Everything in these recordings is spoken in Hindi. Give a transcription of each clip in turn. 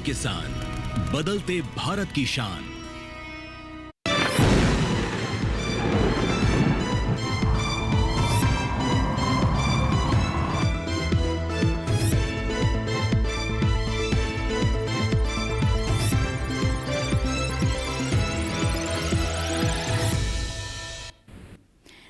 किसान, बदलते भारत की शान।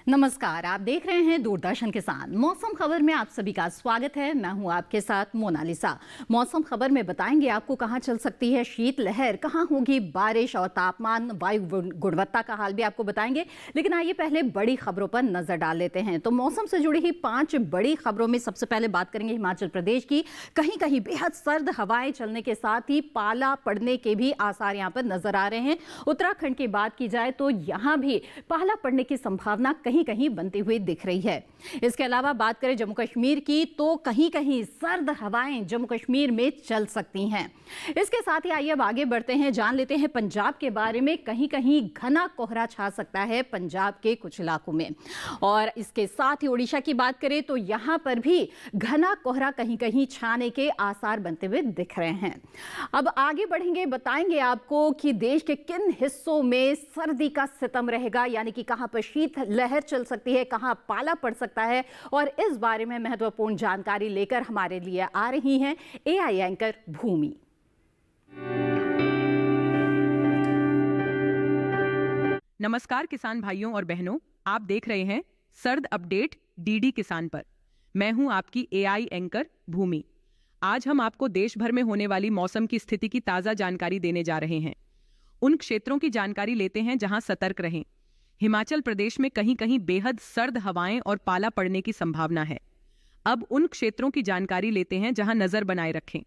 नमस्कार, आप देख रहे हैं दूरदर्शन किसान। मौसम खबर में आप सभी का स्वागत है। मैं हूं आपके साथ मोनालिसा। मौसम खबर में बताएंगे आपको कहां चल सकती है शीतलहर, कहां होगी बारिश और तापमान, वायु गुणवत्ता का हाल भी आपको बताएंगे। लेकिन आइए पहले बड़ी खबरों पर नजर डाल लेते हैं। तो मौसम से जुड़ी ही 5 बड़ी खबरों में सबसे पहले बात करेंगे हिमाचल प्रदेश की। कहीं कहीं बेहद सर्द हवाएं चलने के साथ ही पाला पड़ने के भी आसार यहां पर नजर आ रहे हैं। उत्तराखंड की बात की जाए तो यहां भी पाला पड़ने की संभावना कहीं कहीं बनती हुई दिख रही है। इसके अलावा बात करें जम्मू कश्मीर की तो कहीं कहीं सर्द हवाएं जम्मू कश्मीर में चल सकती हैं। इसके साथ ही आइए अब आगे बढ़ते हैं, जान लेते हैं पंजाब के बारे में। कहीं कहीं घना कोहरा छा सकता है पंजाब के कुछ इलाकों में। और इसके साथ ही ओडिशा की बात करें तो यहां पर भी घना कोहरा कहीं कहीं छाने के आसार बनते हुए दिख रहे हैं। अब आगे बढ़ेंगे, बताएंगे आपको कि देश के किन हिस्सों में सर्दी का सितम रहेगा, यानी कि कहां पर शीत लहर चल सकती है, कहां पाला पड़ सकता है। और इस बारे में महत्वपूर्ण जानकारी लेकर हमारे लिए आ रही हैं एआई एंकर भूमि। नमस्कार किसान भाइयों और बहनों, आप देख रहे हैं सर्द अपडेट डीडी किसान पर। मैं हूं आपकी एआई एंकर भूमि। आज हम आपको देश भर में होने वाली मौसम की स्थिति की ताजा जानकारी देने जा रहे हैं। उन क्षेत्रों की जानकारी लेते हैं जहां सतर्क रहें। हिमाचल प्रदेश में कहीं कहीं बेहद सर्द हवाएं और पाला पड़ने की संभावना है। अब उन क्षेत्रों की जानकारी लेते हैं जहां नजर बनाए रखें।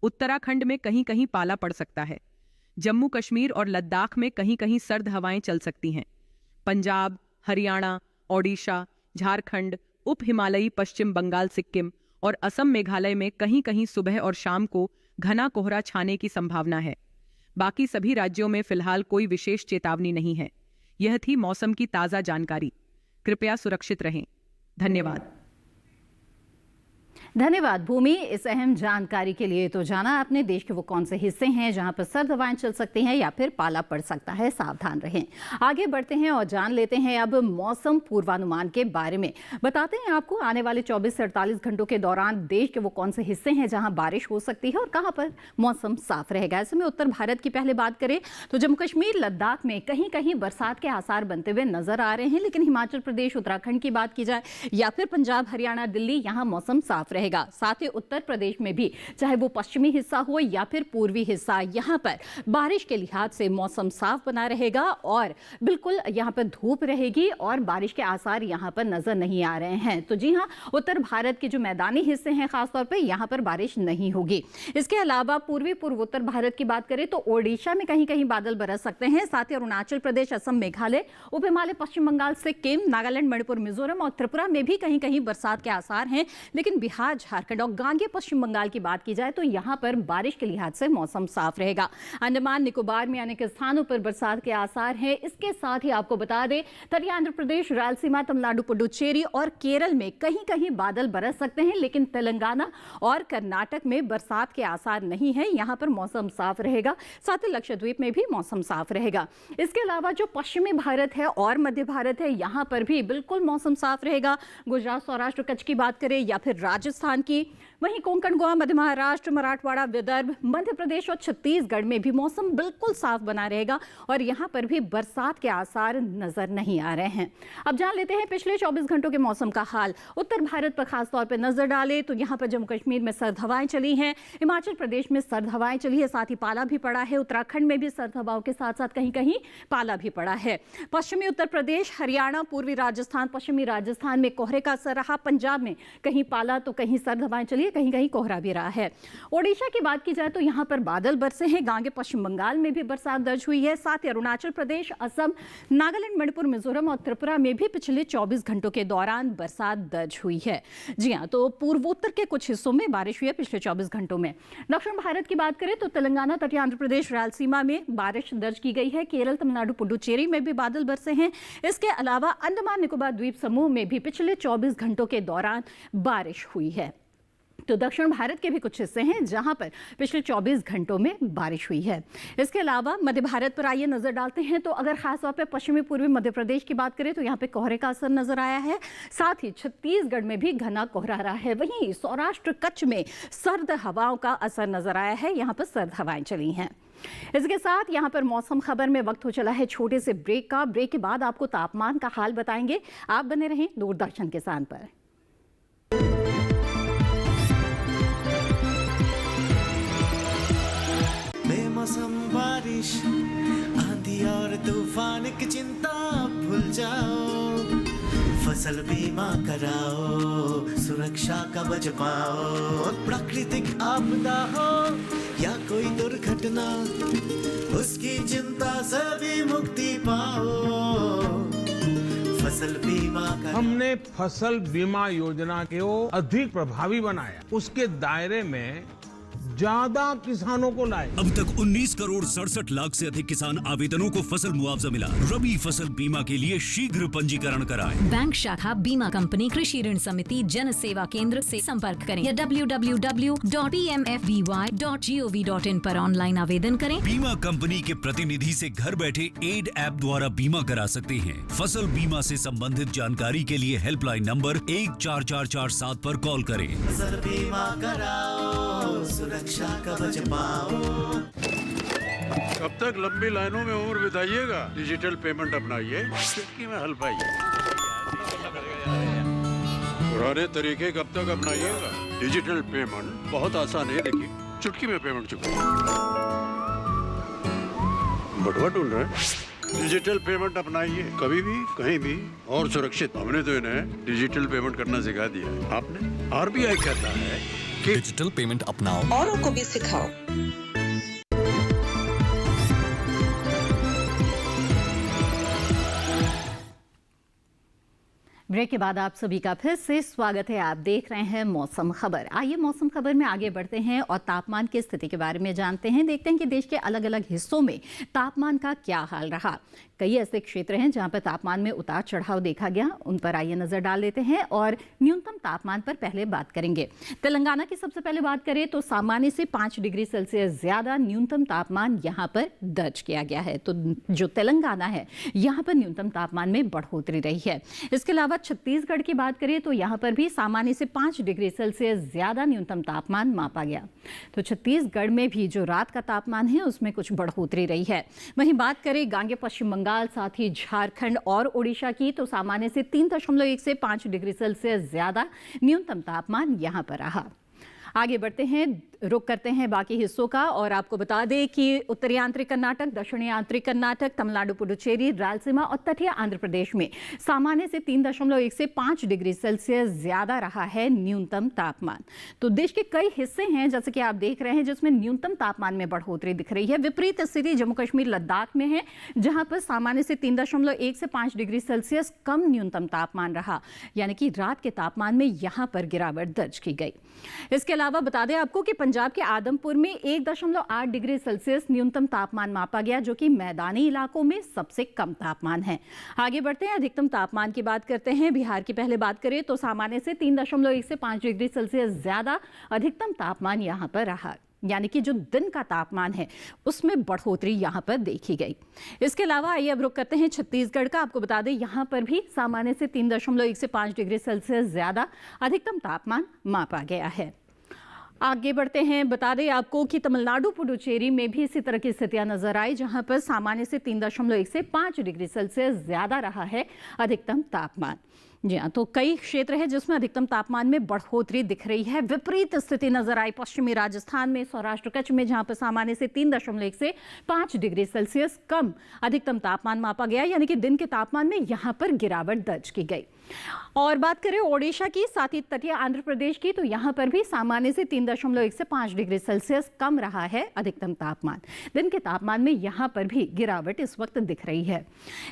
उत्तराखंड में कहीं कहीं पाला पड़ सकता है। जम्मू कश्मीर और लद्दाख में कहीं कहीं सर्द हवाएं चल सकती हैं। पंजाब, हरियाणा, ओडिशा, झारखंड, उप हिमालयी पश्चिम बंगाल, सिक्किम और असम, मेघालय में कहीं कहीं सुबह और शाम को घना कोहरा छाने की संभावना है। बाकी सभी राज्यों में फिलहाल कोई विशेष चेतावनी नहीं है। यह थी मौसम की ताजा जानकारी। कृपया सुरक्षित रहें। धन्यवाद। धन्यवाद भूमि, इस अहम जानकारी के लिए। तो जाना आपने देश के वो कौन से हिस्से हैं जहां पर सर्द हवाएं चल सकती हैं या फिर पाला पड़ सकता है, सावधान रहें। आगे बढ़ते हैं और जान लेते हैं अब मौसम पूर्वानुमान के बारे में। बताते हैं आपको आने वाले 24 से 48 घंटों के दौरान देश के वो कौन से हिस्से हैं जहां बारिश हो सकती है और कहां पर मौसम साफ रहेगा। ऐसे में उत्तर भारत की पहले बात करें तो जम्मू कश्मीर, लद्दाख में कहीं कहीं बरसात के आसार बनते हुए नजर आ रहे हैं। लेकिन हिमाचल प्रदेश, उत्तराखंड की बात की जाए या फिर पंजाब, हरियाणा, दिल्ली, यहां मौसम साफ रहेगा। साथ ही उत्तर प्रदेश में भी चाहे वो पश्चिमी हिस्सा हो या फिर पूर्वी हिस्सा, यहां पर बारिश के लिहाज से मौसम साफ बना रहेगा और बिल्कुल यहां पर धूप रहेगी और बारिश के आसार यहां पर नजर नहीं आ रहे हैं। तो जी हां, उत्तर भारत के जो मैदानी हिस्से हैं खासतौर पर यहां पर बारिश नहीं होगी। इसके अलावा पूर्वी पूर्वोत्तर भारत की बात करें तो ओडिशा में कहीं कहीं बादल बरस सकते हैं। साथ ही अरुणाचल प्रदेश, असम, मेघालय, उप हिमालय पश्चिम बंगाल, सिक्किम, नागालैंड, मणिपुर, मिजोरम और त्रिपुरा में भी कहीं कहीं बरसात के आसार हैं। लेकिन बिहार, झारखंड और गांगे पश्चिम बंगाल की बात की जाए तो यहां पर बारिश के लिहाज से मौसम साफ रहेगा। अंडमान निकोबार में अनेक स्थानों पर बरसात के आसार हैं। इसके साथ ही आपको बता दें तटीय आंध्र प्रदेश, रायलसीमा, तमिलनाडु, पुडुचेरी और केरल में कहीं कहीं बादल बरस सकते हैं। लेकिन तेलंगाना और कर्नाटक में बरसात के आसार नहीं है, यहां पर मौसम साफ रहेगा। साथ ही लक्षद्वीप में भी मौसम साफ रहेगा। इसके अलावा जो पश्चिमी भारत है और मध्य भारत है, यहां पर भी बिल्कुल मौसम साफ रहेगा। गुजरात, सौराष्ट्र, कच्छ की बात करें या फिर राजस्थान की, वहीं कोंकण, गोवा, मध्य महाराष्ट्र, मराठवाड़ा, विदर्भ, मध्य प्रदेश और छत्तीसगढ़ में भी मौसम बिल्कुल साफ बना रहेगा और यहां पर भी बरसात के आसार नजर नहीं आ रहे हैं। अब जान लेते हैं पिछले 24 घंटों के मौसम का हाल। उत्तर भारत पर खासतौर पर नजर डालें तो यहां पर जम्मू कश्मीर में सर्द हवाएं चली हैं, हिमाचल प्रदेश में सर्द हवाएं चली है, साथ ही पाला भी पड़ा है। उत्तराखंड में भी सर्द हवाओं के साथ साथ कहीं कहीं पाला भी पड़ा है। पश्चिमी उत्तर प्रदेश, हरियाणा, पूर्वी राजस्थान, पश्चिमी राजस्थान में कोहरे का असर रहा। पंजाब में कहीं पाला तो कहीं सर्द हवाएं चली, कहीं कहीं कोहरा भी रहा है। ओडिशा की बात की जाए तो यहां पर बादल बरसे हैं। गांगे पश्चिम बंगाल में भी बरसात दर्ज हुई है। साथ ही अरुणाचल प्रदेश, असम, नागालैंड, मणिपुर, मिजोरम और त्रिपुरा में भी पिछले 24 घंटों के दौरान बरसात दर्ज हुई है। जी हां, तो पूर्वोत्तर के कुछ हिस्सों में बारिश हुई है पिछले 24 घंटों में। दक्षिण भारत की बात करें तो तेलंगाना, तटीय आंध्र प्रदेश, रायलसीमा में बारिश दर्ज की गई है। केरल, तमिलनाडु, पुडुचेरी में भी बादल बरसे हैं। इसके अलावा अंडमान निकोबार द्वीप समूह में भी पिछले 24 घंटों के दौरान बारिश हुई है। तो दक्षिण भारत के भी कुछ हिस्से हैं जहां पर पिछले 24 घंटों में बारिश हुई है। इसके अलावा मध्य भारत पर आइए नजर डालते हैं। तो अगर खास तौर पर पश्चिमी पूर्वी मध्य प्रदेश की बात करें तो यहाँ पे कोहरे का असर नजर आया है। साथ ही छत्तीसगढ़ में भी घना कोहरा रहा है। वहीं सौराष्ट्र कच्छ में सर्द हवाओं का असर नजर आया है। यहाँ पर सर्द हवाएं चली हैं। इसके साथ यहाँ पर मौसम खबर में वक्त हो चला है छोटे से ब्रेक का। ब्रेक के बाद आपको तापमान का हाल बताएंगे। आप बने रहें दूरदर्शन किसान पर। बेमौसम बारिश, आंधी और तूफान की चिंता भूल जाओ, फसल बीमा कराओ, सुरक्षा कवच पाओ। प्राकृतिक आपदा हो या कोई दुर्घटना, उसकी चिंता से भी मुक्ति पाओ। फसल बीमा कराओ। हमने फसल बीमा योजना को अधिक प्रभावी बनाया, उसके दायरे में ज्यादा किसानों को लाए। अब तक 19 करोड़ 67 लाख से अधिक किसान आवेदनों को फसल मुआवजा मिला। रबी फसल बीमा के लिए शीघ्र पंजीकरण कराएं। बैंक शाखा, बीमा कंपनी, कृषि ऋण समिति, जन सेवा केंद्र से संपर्क करें या www.pmfby.gov.in पर ऑनलाइन आवेदन करें। बीमा कंपनी के प्रतिनिधि से घर बैठे एड ऐप द्वारा बीमा करा सकते हैं। फसल बीमा से संबंधित जानकारी के लिए हेल्पलाइन नंबर 14447 पर कॉल करें। फसल बीमा कराओ, सुरक्षा कवच पाओ। कब तक लंबी लाइनों में उम्र बिताइएगा? डिजिटल पेमेंट अपनाइए, चुटकी में हल पाइए। पुराने तरीके कब तक अपनाइएगा? डिजिटल पेमेंट बहुत आसान है। देखिए, चुटकी में पेमेंट चुका। बटुआ ढूंढ रहे हैं? डिजिटल पेमेंट अपनाइए, कभी भी कहीं भी और सुरक्षित। हमने तो इन्हें डिजिटल पेमेंट करना सिखा दिया है। आपने? RBI कहता है कि डिजिटल पेमेंट अपनाओ, औरों को भी सिखाओ। ब्रेक के बाद आप सभी का फिर से स्वागत है। आप देख रहे हैं मौसम खबर। आइए मौसम खबर में आगे बढ़ते हैं और तापमान की स्थिति के बारे में जानते हैं। देखते हैं कि देश के अलग अलग हिस्सों में तापमान का क्या हाल रहा। कई ऐसे क्षेत्र हैं जहां पर तापमान में उतार चढ़ाव देखा गया, उन पर आइए नजर डाल लेते हैं और न्यूनतम तापमान पर पहले बात करेंगे। तेलंगाना की सबसे पहले बात करें तो सामान्य से 5 डिग्री सेल्सियस ज्यादा न्यूनतम तापमान यहां पर दर्ज किया गया है। तो जो तेलंगाना है यहां पर न्यूनतम तापमान में बढ़ोतरी रही है। इसके अलावा छत्तीसगढ़ की बात करें तो यहां पर भी सामान्य से 5 डिग्री सेल्सियस ज्यादा न्यूनतम तापमान मापा गया। तो छत्तीसगढ़ में भी जो रात का तापमान है उसमें कुछ बढ़ोतरी रही है। वहीं बात करें गांगे पश्चिम बंगाल, साथ ही झारखंड और ओडिशा की, तो सामान्य से 3.1 से 5 डिग्री सेल्सियस ज्यादा न्यूनतम तापमान यहां पर रहा। आगे बढ़ते हैं, रुक करते हैं बाकी हिस्सों का और आपको बता दें कि उत्तरी आंतरिक कर्नाटक, दक्षिणी आंतरिक कर्नाटक, तमिलनाडु, पुडुचेरी, रायलसीमा और तटीय आंध्र प्रदेश में सामान्य से 3.1 से 5 डिग्री सेल्सियस ज्यादा रहा है न्यूनतम तापमान। तो देश के कई हिस्से हैं जैसे कि आप देख रहे हैं जिसमें न्यूनतम तापमान में बढ़ोतरी दिख रही है। विपरीत स्थिति जम्मू कश्मीर, लद्दाख में है जहां पर सामान्य से 3.1 से 5 डिग्री सेल्सियस कम न्यूनतम तापमान रहा, यानी कि रात के तापमान में यहां पर गिरावट दर्ज की गई। इसके अलावा बता दें आपको कि पंजाब के आदमपुर में 1.8 डिग्री सेल्सियस न्यूनतम तापमान मापा गया, जो कि मैदानी इलाकों में सबसे कम तापमान है। आगे बढ़ते हैं, अधिकतम तापमान की बात करते हैं। बिहार की पहले बात करें तो सामान्य से 3.1 से 5 डिग्री सेल्सियस ज्यादा अधिकतम तापमान यहां पर रहा, यानी कि जो दिन का तापमान है उसमें बढ़ोतरी यहां पर देखी गई। इसके अलावा आइए अब रुक करते हैं छत्तीसगढ़ का। आपको बता दें यहां पर भी सामान्य से 3.1 से 5 डिग्री सेल्सियस ज्यादा अधिकतम तापमान मापा गया है। आगे बढ़ते हैं, बता दें आपको कि तमिलनाडु, पुडुचेरी में भी इसी तरह की स्थितियां नजर आई जहां पर सामान्य से 3.1 से 5 डिग्री सेल्सियस ज्यादा रहा है अधिकतम तापमान। जी हाँ, तो कई क्षेत्र है जिसमें अधिकतम तापमान में बढ़ोतरी दिख रही है। विपरीत स्थिति नजर आई पश्चिमी राजस्थान में, सौराष्ट्र कच्छ में, जहां पर सामान्य से 3.1 से 5 डिग्री सेल्सियस कम अधिकतम तापमान मापा गया, यानी कि दिन के तापमान में यहां पर गिरावट दर्ज की गई। और बात करें ओडिशा की, साथ ही तटीय आंध्र प्रदेश की, तो यहां पर भी सामान्य से 3.1 से 5 डिग्री सेल्सियस कम रहा है अधिकतम तापमान। दिन के तापमान में यहां पर भी गिरावट इस वक्त दिख रही है।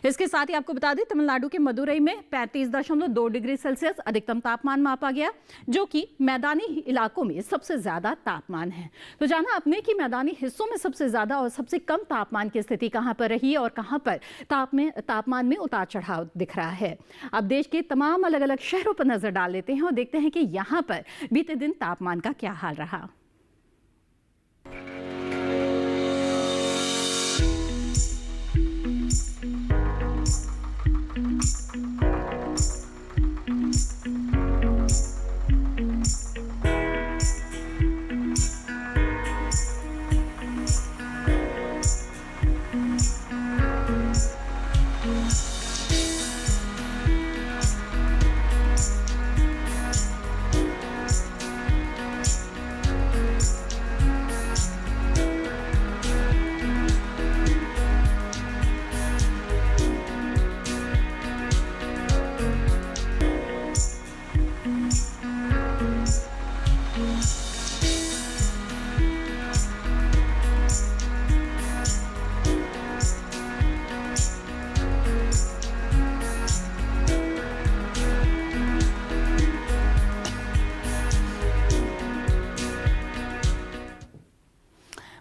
इसके साथ ही आपको बता दें तमिलनाडु के मदुरई में 35.2 डिग्री सेल्सियस अधिकतम तापमान मापा गया, जो कि मैदानी इलाकों में सबसे ज्यादा तापमान है। तो जाना आपने कि मैदानी हिस्सों में सबसे ज्यादा और सबसे कम तापमान की स्थिति कहां पर रही और कहां पर तापमान में उतार चढ़ाव दिख रहा है। अब देश के तमाम अलग अलग शहरों पर नजर डाल लेते हैं और देखते हैं कि यहाँ पर बीते दिन तापमान का क्या हाल रहा।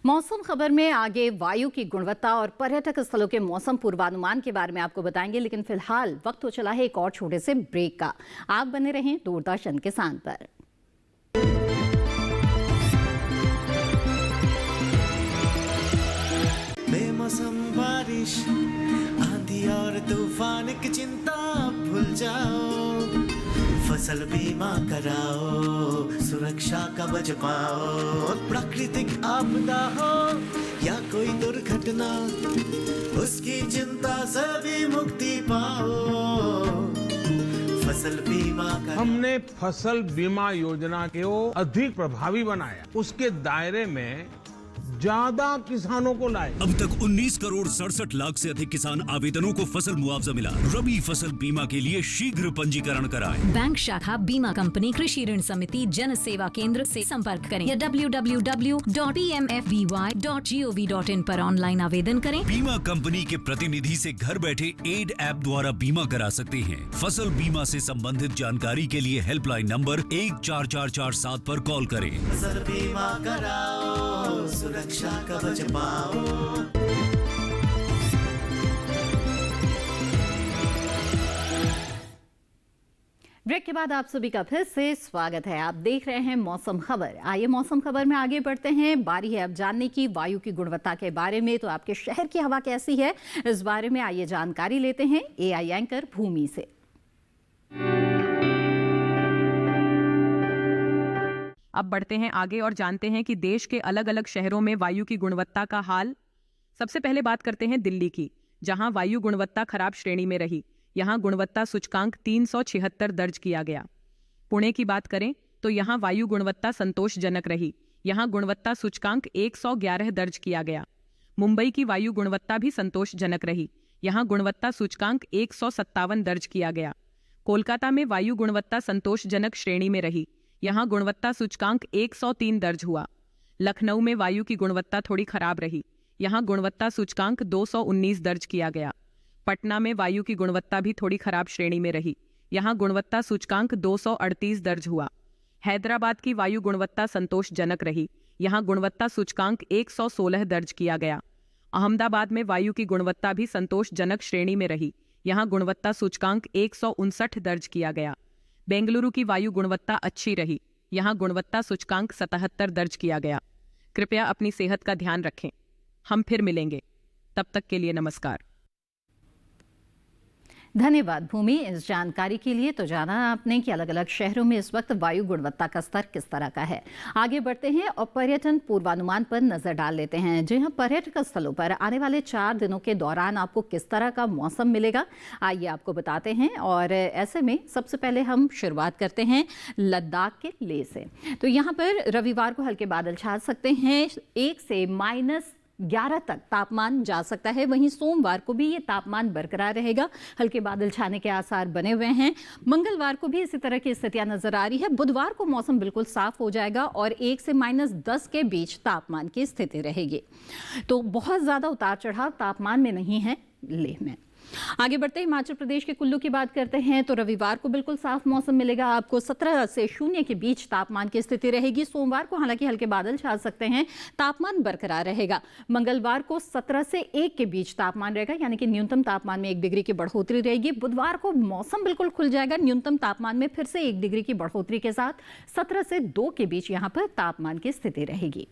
मौसम खबर में आगे वायु की गुणवत्ता और पर्यटक स्थलों के मौसम पूर्वानुमान के बारे में आपको बताएंगे, लेकिन फिलहाल वक्त हो चला है एक और छोटे से ब्रेक का। आप बने रहें दूरदर्शन किसान पर। बेमौसम बारिश, आंधी और तूफान की चिंता भूल जाओ, फसल बीमा कराओ, सुरक्षा कवच पाओ। प्राकृतिक आपदा हो या कोई दुर्घटना, उसकी चिंता से भी मुक्ति पाओ, फसल बीमा कराओ। हमने फसल बीमा योजना को अधिक प्रभावी बनाया, उसके दायरे में ज्यादा किसानों को लाए। अब तक 19 करोड़ 67 लाख से अधिक किसान आवेदनों को फसल मुआवजा मिला। रबी फसल बीमा के लिए शीघ्र पंजीकरण कराएं। बैंक शाखा, बीमा कंपनी, कृषि ऋण समिति, जन सेवा केंद्र से संपर्क करें या www.pmfby.gov.in पर ऑनलाइन आवेदन करें। बीमा कंपनी के प्रतिनिधि से घर बैठे एड ऐप द्वारा बीमा करा सकते हैं। फसल बीमा से संबंधित जानकारी के लिए हेल्पलाइन नंबर 14447 पर कॉल करें। फसल बीमा कराओ, सुरक्षा कवच पाओ। ब्रेक के बाद आप सभी का फिर से स्वागत है। आप देख रहे हैं मौसम खबर। आइए मौसम खबर में आगे बढ़ते हैं। बारी है अब जानने की वायु की गुणवत्ता के बारे में। तो आपके शहर की हवा कैसी है, इस बारे में आइए जानकारी लेते हैं एआई एंकर भूमि से। अब बढ़ते हैं आगे और जानते हैं कि देश के अलग अलग शहरों में वायु की गुणवत्ता का हाल। सबसे पहले बात करते हैं दिल्ली की, जहां वायु गुणवत्ता खराब श्रेणी में रही। यहां गुणवत्ता सूचकांक 376 दर्ज किया गया। पुणे की बात करें तो यहां वायु गुणवत्ता संतोषजनक रही। यहां गुणवत्ता सूचकांक 111 दर्ज किया गया। मुंबई की वायु गुणवत्ता भी संतोषजनक रही। यहां गुणवत्ता सूचकांक 157 दर्ज किया गया। कोलकाता में वायु गुणवत्ता संतोषजनक श्रेणी में रही। यहां गुणवत्ता सूचकांक 103 दर्ज हुआ। लखनऊ में वायु की गुणवत्ता थोड़ी खराब रही। यहां गुणवत्ता सूचकांक 219 दर्ज किया गया। पटना में वायु की गुणवत्ता भी थोड़ी खराब श्रेणी में रही। यहां गुणवत्ता सूचकांक 238 दर्ज हुआ। हैदराबाद की वायु गुणवत्ता संतोषजनक रही। यहां गुणवत्ता सूचकांक 116 दर्ज किया गया। अहमदाबाद में वायु की गुणवत्ता भी संतोषजनक श्रेणी में रही। यहां गुणवत्ता सूचकांक 159 दर्ज किया गया। बेंगलुरु की वायु गुणवत्ता अच्छी रही। यहां गुणवत्ता सूचकांक 77 दर्ज किया गया। कृपया अपनी सेहत का ध्यान रखें। हम फिर मिलेंगे, तब तक के लिए नमस्कार। धन्यवाद भूमि इस जानकारी के लिए। तो जाना आपने कि अलग अलग शहरों में इस वक्त वायु गुणवत्ता का स्तर किस तरह का है। आगे बढ़ते हैं और पर्यटन पूर्वानुमान पर नजर डाल लेते हैं। जी हाँ, पर्यटक स्थलों पर आने वाले 4 दिनों के दौरान आपको किस तरह का मौसम मिलेगा, आइए आपको बताते हैं। और ऐसे में सबसे पहले हम शुरुआत करते हैं लद्दाख के लेह से। तो यहाँ पर रविवार को हल्के बादल छा सकते हैं। 1 से -11 तक तापमान जा सकता है। वहीं सोमवार को भी ये तापमान बरकरार रहेगा। हल्के बादल छाने के आसार बने हुए हैं। मंगलवार को भी इसी तरह की स्थितियां नजर आ रही है। बुधवार को मौसम बिल्कुल साफ हो जाएगा और 1 से -10 के बीच तापमान की स्थिति रहेगी। तो बहुत ज्यादा उतार चढ़ाव तापमान में नहीं है लेह में। आगे बढ़ते हिमाचल प्रदेश के कुल्लू की बात करते हैं तो रविवार को बिल्कुल साफ मौसम मिलेगा आपको। 17 से 0 के बीच तापमान की स्थिति रहेगी। सोमवार को हालांकि हल्के बादल छा सकते हैं, तापमान बरकरार रहेगा। मंगलवार को 17 से 1 के बीच तापमान रहेगा, यानी कि न्यूनतम तापमान में 1 डिग्री की बढ़ोतरी रहेगी। बुधवार को मौसम बिल्कुल खुल जाएगा, न्यूनतम तापमान में फिर से 1 डिग्री की बढ़ोतरी के साथ 17 से 2 के बीच यहां पर तापमान की स्थिति रहेगी।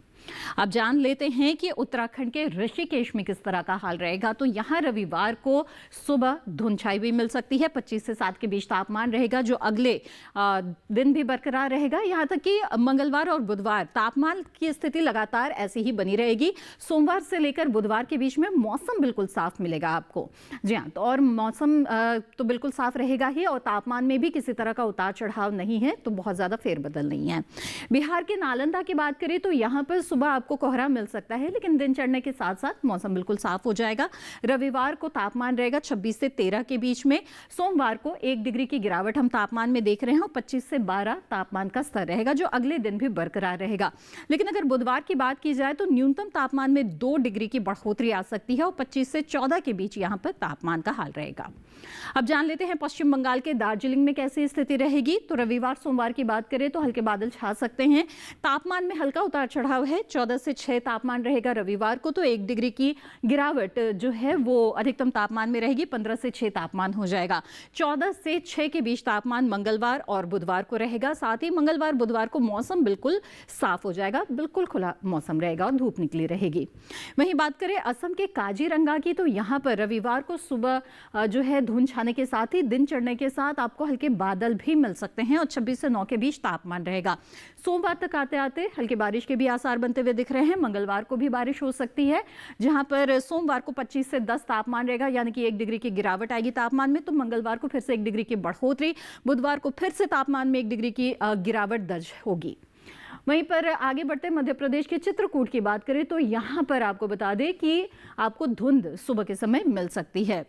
अब जान लेते हैं कि उत्तराखंड के ऋषिकेश में किस तरह का हाल रहेगा। तो यहां रविवार को सुबह धुंध छाई हुई मिल सकती है। 25 से 7 के बीच तापमान रहेगा, जो अगले दिन भी बरकरार रहेगा। यहां तक कि मंगलवार और बुधवार तापमान की स्थिति लगातार ऐसी ही बनी रहेगी। सोमवार से लेकर बुधवार के बीच में मौसम बिल्कुल साफ मिलेगा आपको। जी हाँ, तो और मौसम तो बिल्कुल साफ रहेगा ही, और तापमान में भी किसी तरह का उतार चढ़ाव नहीं है, तो बहुत ज्यादा फेरबदल नहीं है। बिहार के नालंदा की बात करें तो यहाँ पर सुबह आपको कोहरा मिल सकता है, लेकिन दिन चढ़ने के साथ साथ मौसम बिल्कुल साफ हो जाएगा। रविवार को तापमान रहेगा 26 से 13 के बीच में। सोमवार को 1 डिग्री की गिरावट हम तापमान में देख रहे हैं, और 25 से 12 तापमान का स्तर रहेगा, जो अगले दिन भी बरकरार रहेगा। लेकिन अगर बुधवार की बात की जाए तो न्यूनतम तापमान में 2 डिग्री की बढ़ोतरी आ सकती है, और 25 से 14 के बीच यहाँ पर तापमान का हाल रहेगा। अब जान लेते हैं पश्चिम बंगाल के दार्जिलिंग में कैसी स्थिति रहेगी। तो रविवार सोमवार की बात करें तो हल्के बादल छा सकते हैं, तापमान में हल्का उतार चढ़ाव है। 14 से 6 तापमान रहेगा रविवार को, तो 1 डिग्री की गिरावट जो है वो अधिकतम तापमान में रहेगी। 15 से 6 तापमान हो जाएगा। 14 से 6 के बीच तापमान मंगलवार और बुधवार को रहेगा। साथ ही मंगलवार बुधवार को मौसम बिल्कुल साफ हो जाएगा, बिल्कुल खुला मौसम रहेगा और धूप निकली रहेगी। वहीं बात करें असम के काजीरंगा की, तो यहाँ पर रविवार को सुबह जो है धुंध छाने के साथ ही दिन चढ़ने के साथ आपको हल्के बादल भी मिल सकते हैं, और 26 से 9 के बीच तापमान रहेगा। सोमवार तक आते आते हल्की बारिश के भी आसार बनते हुए दिख रहे हैं। मंगलवार को भी बारिश हो सकती है, जहां पर सोमवार को 25 से 10 तापमान रहेगा, यानी कि 1 डिग्री की गिरावट आएगी तापमान में। तो मंगलवार को फिर से 1 डिग्री की बढ़ोतरी, बुधवार को फिर से तापमान में 1 डिग्री की गिरावट दर्ज होगी। वहीं पर आगे बढ़ते मध्य प्रदेश के चित्रकूट की बात करें तो यहां पर आपको बता दें कि आपको धुंध सुबह के समय मिल सकती है।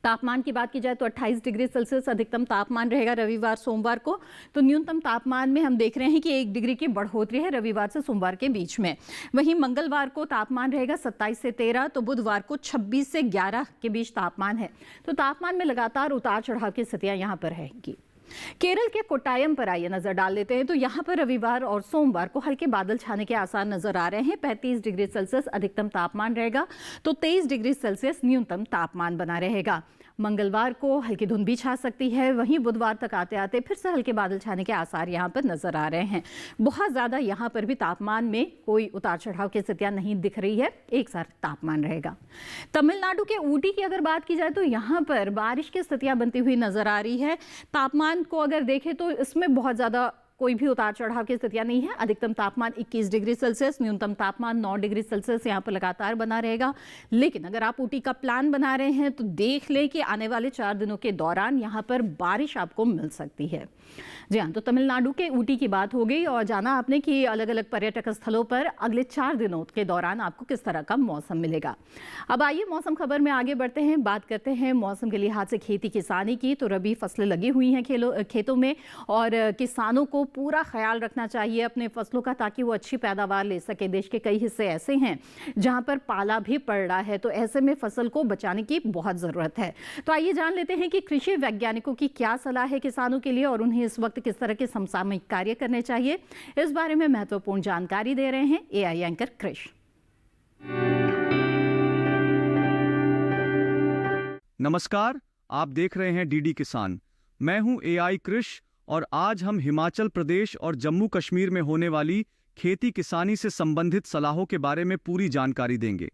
तापमान की बात की जाए तो 28 डिग्री सेल्सियस अधिकतम तापमान रहेगा रविवार सोमवार को। तो न्यूनतम तापमान में हम देख रहे हैं कि 1 डिग्री की बढ़ोतरी है रविवार से सोमवार के बीच में। वहीं मंगलवार को तापमान रहेगा 27 से 13, तो बुधवार को 26 से 11 के बीच तापमान है। तो तापमान में लगातार उतार चढ़ाव की स्थितियां यहां पर रहेंगी। केरल के कोट्टायम पर आइए नजर डाल लेते हैं। तो यहां पर रविवार और सोमवार को हल्के बादल छाने के आसार नजर आ रहे हैं। 35 डिग्री सेल्सियस अधिकतम तापमान रहेगा, तो 23 डिग्री सेल्सियस न्यूनतम तापमान बना रहेगा। मंगलवार को हल्की धुंध भी छा सकती है। वहीं बुधवार तक आते आते फिर से हल्के बादल छाने के आसार यहां पर नजर आ रहे हैं। बहुत ज्यादा यहां पर भी तापमान में कोई उतार चढ़ाव की स्थितियां नहीं दिख रही है, एक साथ तापमान रहेगा। तमिलनाडु के ऊटी की अगर बात की जाए तो यहां पर बारिश की स्थितियां बनती हुई नजर आ रही है। तापमान को अगर देखें तो इसमें बहुत ज्यादा कोई भी उतार चढ़ाव की स्थितियां नहीं है। अधिकतम तापमान 21 डिग्री सेल्सियस, न्यूनतम तापमान 9 डिग्री सेल्सियस यहाँ पर लगातार बना रहेगा। लेकिन अगर आप ऊटी का प्लान बना रहे हैं तो देख लें कि आने वाले 4 दिनों के दौरान यहाँ पर बारिश आपको मिल सकती है। जी हाँ, तो तमिलनाडु के ऊटी की बात हो गई, और जाना आपने कि अलग अलग पर्यटक स्थलों पर अगले 4 दिनों के दौरान आपको किस तरह का मौसम मिलेगा। अब आइए मौसम खबर में आगे बढ़ते हैं, बात करते हैं मौसम के लिहाज से खेती किसानी की। तो रबी फसलें लगी हुई हैं खेतों में, और किसानों को पूरा ख्याल रखना चाहिए अपने फसलों का, ताकि वो अच्छी पैदावार ले सके। देश के कई हिस्से ऐसे हैं जहां पर पाला भी पड़ रहा है, तो ऐसे में फसल को बचाने की बहुत जरूरत है। तो आइए जान लेते हैं कि कृषि वैज्ञानिकों की क्या सलाह है किसानों के लिए, और उन्हें इस वक्त किस तरह के समसामयिक कार्य करने चाहिए। इस बारे में महत्वपूर्ण जानकारी दे रहे हैं एआई एंकर कृष। नमस्कार, आप देख रहे हैं डीडी किसान। मैं हूं एआई कृष, और आज हम हिमाचल प्रदेश और जम्मू कश्मीर में होने वाली खेती किसानी से संबंधित सलाहों के बारे में पूरी जानकारी देंगे।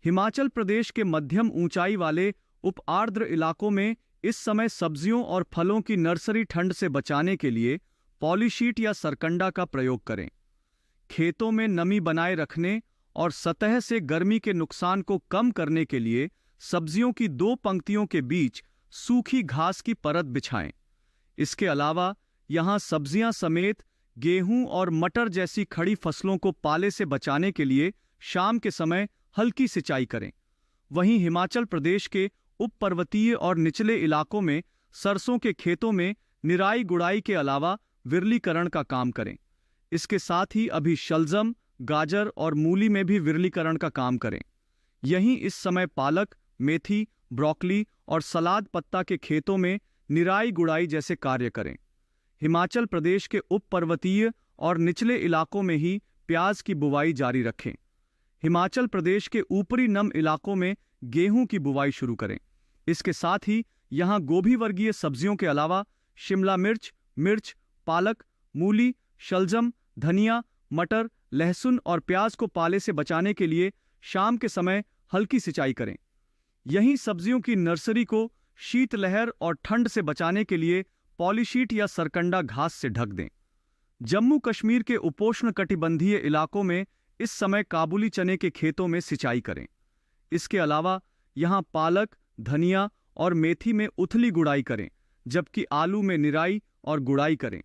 हिमाचल प्रदेश के मध्यम ऊंचाई वाले उप आर्द्र इलाकों में इस समय सब्जियों और फलों की नर्सरी ठंड से बचाने के लिए पॉलीशीट या सरकंडा का प्रयोग करें। खेतों में नमी बनाए रखने और सतह से गर्मी के नुकसान को कम करने के लिए सब्जियों की 2 पंक्तियों के बीच सूखी घास की परत बिछाएं। इसके अलावा यहां सब्जियां समेत गेहूं और मटर जैसी खड़ी फसलों को पाले से बचाने के लिए शाम के समय हल्की सिंचाई करें। वहीं हिमाचल प्रदेश के उप पर्वतीय और निचले इलाकों में सरसों के खेतों में निराई गुड़ाई के अलावा विरलीकरण का काम करें। इसके साथ ही अभी शलजम, गाजर और मूली में भी विरलीकरण का काम करें। यहीं इस समय पालक, मेथी, ब्रोकली और सलाद पत्ता के खेतों में निराई गुड़ाई जैसे कार्य करें। हिमाचल प्रदेश के उप पर्वतीय और निचले इलाकों में ही प्याज की बुवाई जारी रखें। हिमाचल प्रदेश के ऊपरी नम इलाकों में गेहूं की बुवाई शुरू करें। इसके साथ ही यहां गोभी वर्गीय सब्जियों के अलावा शिमला मिर्च, मिर्च, पालक, मूली, शलजम, धनिया, मटर, लहसुन और प्याज को पाले से बचाने के लिए शाम के समय हल्की सिंचाई करें। यहीं सब्जियों की नर्सरी को शीतलहर और ठंड से बचाने के लिए पॉलीशीट या सरकंडा घास से ढक दें। जम्मू कश्मीर के उपोष्ण कटिबंधीय इलाकों में इस समय काबुली चने के खेतों में सिंचाई करें। इसके अलावा यहां पालक, धनिया और मेथी में उथली गुड़ाई करें, जबकि आलू में निराई और गुड़ाई करें।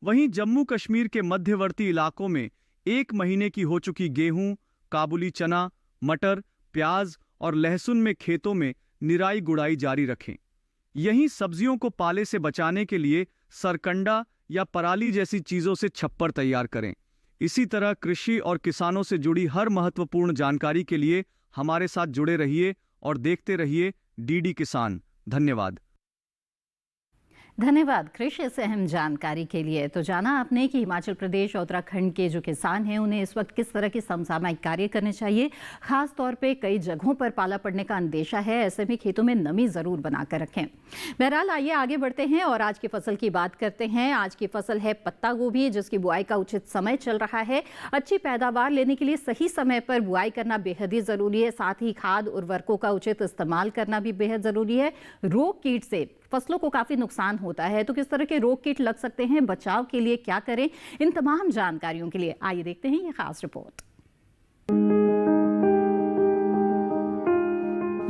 वहीं जम्मू कश्मीर के मध्यवर्ती इलाकों में 1 महीने की हो चुकी गेहूं, काबुली चना, मटर, प्याज और लहसुन में खेतों में निराई गुड़ाई जारी रखें। यहीं सब्जियों को पाले से बचाने के लिए सरकंडा या पराली जैसी चीजों से छप्पर तैयार करें। इसी तरह कृषि और किसानों से जुड़ी हर महत्वपूर्ण जानकारी के लिए हमारे साथ जुड़े रहिए और देखते रहिए डीडी किसान। धन्यवाद। धन्यवाद कृषि इस अहम जानकारी के लिए। तो जाना आपने कि हिमाचल प्रदेश और उत्तराखंड के जो किसान हैं उन्हें इस वक्त किस तरह के समसामयिक कार्य करने चाहिए। खास तौर पे कई जगहों पर पाला पड़ने का अंदेशा है, ऐसे में खेतों में नमी जरूर बनाकर रखें। बहरहाल आइए आगे बढ़ते हैं और आज की फसल की बात करते हैं। आज की फसल है पत्ता गोभी, जिसकी बुआई का उचित समय चल रहा है। अच्छी पैदावार लेने के लिए सही समय पर बुआई करना बेहद ही जरूरी है। साथ ही खाद उर्वरकों का उचित इस्तेमाल करना भी बेहद जरूरी है। रोग कीट से फसलों को काफी नुकसान होता है, तो किस तरह के रोग कीट लग सकते हैं, बचाव के लिए क्या करें, इन तमाम जानकारियों के लिए आइए देखते हैं ये खास रिपोर्ट।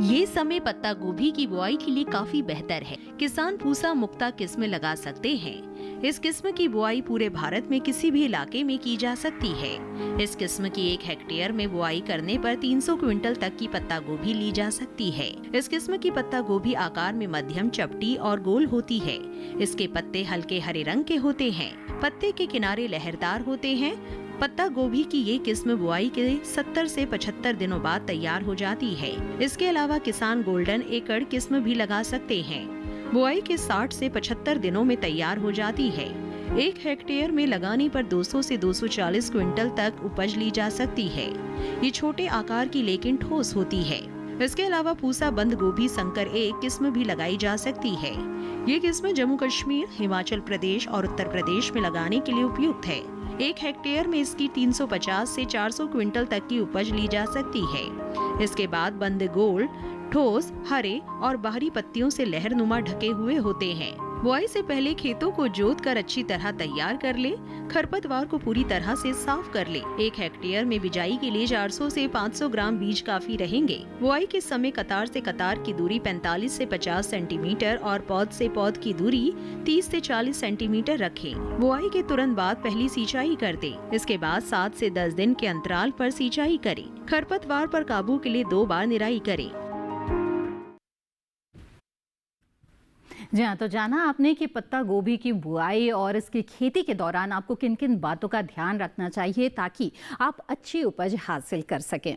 ये समय पत्ता गोभी की बुआई के लिए काफी बेहतर है। किसान पूसा मुक्ता किस्म लगा सकते हैं। इस किस्म की बुआई पूरे भारत में किसी भी इलाके में की जा सकती है। इस किस्म की 1 हेक्टेयर में बुआई करने पर 300 क्विंटल तक की पत्ता गोभी ली जा सकती है। इस किस्म की पत्ता गोभी आकार में मध्यम, चपटी और गोल होती है। इसके पत्ते हल्के हरे रंग के होते हैं। पत्ते के किनारे लहरदार होते हैं। पत्ता गोभी की ये किस्म बुआई के 70 से 75 दिनों बाद तैयार हो जाती है। इसके अलावा किसान गोल्डन एकड़ किस्म भी लगा सकते हैं। बुआई के 60 से 75 दिनों में तैयार हो जाती है। 1 हेक्टेयर में लगाने पर 200 से 240 क्विंटल तक उपज ली जा सकती है। ये छोटे आकार की लेकिन ठोस होती है। इसके अलावा पूसा बंद गोभी संकर 1 किस्म भी लगाई जा सकती है। ये किस्म जम्मू कश्मीर, हिमाचल प्रदेश और उत्तर प्रदेश में लगाने के लिए उपयुक्त है। 1 हेक्टेयर में इसकी 350 से 400 क्विंटल तक की उपज ली जा सकती है। इसके बाद बंद गोल, ठोस, हरे और बाहरी पत्तियों से लहरनुमा ढके हुए होते हैं। बुआई से पहले खेतों को जोत कर अच्छी तरह तैयार कर ले। खरपतवार को पूरी तरह से साफ कर ले। 1 हेक्टेयर में बिजाई के लिए 400 से 500 ग्राम बीज काफी रहेंगे। बुआई के समय कतार से कतार की दूरी 45 से 50 सेंटीमीटर और पौध से पौध की दूरी 30 से 40 सेंटीमीटर रखें। बुआई के तुरंत बाद पहली सिंचाई कर दें। इसके बाद 7 से 10 दिन के अंतराल पर सिंचाई करें। खरपतवार पर काबू के लिए 2 बार निराई करें। जी हाँ, तो जाना आपने कि पत्ता गोभी की बुआई और इसकी खेती के दौरान आपको किन किन बातों का ध्यान रखना चाहिए ताकि आप अच्छी उपज हासिल कर सकें।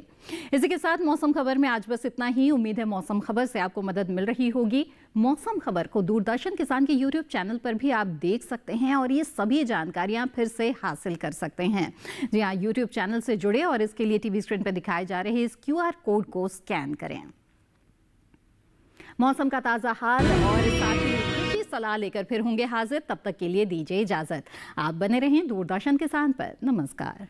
इसी के साथ मौसम खबर में आज बस इतना ही। उम्मीद है मौसम खबर से आपको मदद मिल रही होगी। मौसम खबर को दूरदर्शन किसान के YouTube चैनल पर भी आप देख सकते हैं और ये सभी जानकारियां फिर से हासिल कर सकते हैं। जी हाँ, YouTube चैनल से जुड़े और इसके लिए टीवी स्क्रीन पर दिखाए जा रहे इस QR कोड को स्कैन करें। मौसम का ताज़ा हाल और साथ ही कृषि सलाह लेकर फिर होंगे हाजिर। तब तक के लिए दीजिए इजाजत। आप बने रहें दूरदर्शन किसान पर। नमस्कार।